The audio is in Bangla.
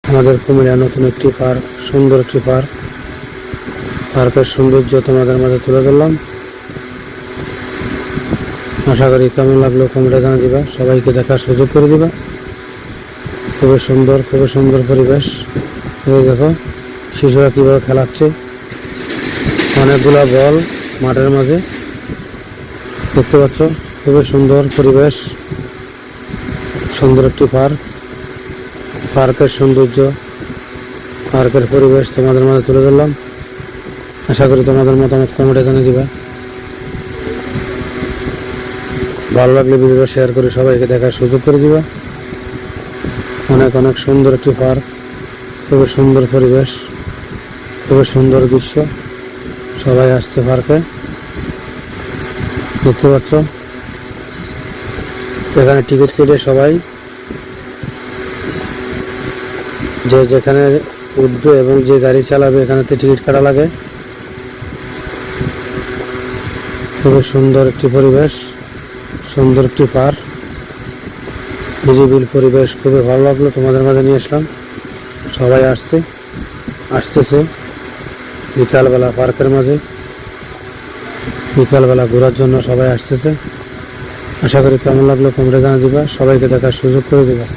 আমাদের কুমিল্লা নতুন একটি পার্ক, সুন্দর একটি পার্ক। পার্কের সৌন্দর্য তোমাদের মাঝে তুলে ধরলাম। আশা করি কেমন লাগলো কমেন্টে জানিয়ে দিবা, সবাইকে দেখার সুযোগ করে দিবা। খুবই সুন্দর পরিবেশ। এই দেখো শিশুরা কিভাবে খেলাচ্ছে, অনেকগুলা বল মাঠের মাঝে দেখতে পাচ্ছ। খুবই সুন্দর পরিবেশ, সুন্দর একটি পার্ক। পার্কের সৌন্দর্য, পার্কের পরিবেশ তোমাদের মাঝে তুলে ধরলাম। আশা করি তোমাদের মতামত কমেন্টে জানিয়ে দিবা। ভালো লাগলে ভিডিওটা শেয়ার করে সবাইকে দেখার সুযোগ করে দিবা। অনেক সুন্দর একটি পার্ক, খুবই সুন্দর পরিবেশ, খুবই সুন্দর দৃশ্য। সবাই আসছে পার্কে, দেখতে পাচ্ছ। এখানে টিকিট কেটে সবাই যে যেখানে উঠবে এবং যে গাড়ি চালাবে এখানেতে টিকিট কাটা লাগে। খুবই সুন্দর একটি পরিবেশ, সুন্দর একটি পার্ক, নিরিবিল পরিবেশ। খুবই ভালো লাগলো, তোমাদের মাঝে নিয়ে আসলাম। সবাই আসতেছে বিকালবেলা পার্কের মাঝে, বিকালবেলা ঘোরার জন্য সবাই আসতেছে। আশা করি কেমন লাগলো কমেন্টে জানিয়ে দিবা, সবাইকে দেখার সুযোগ করে দিবা।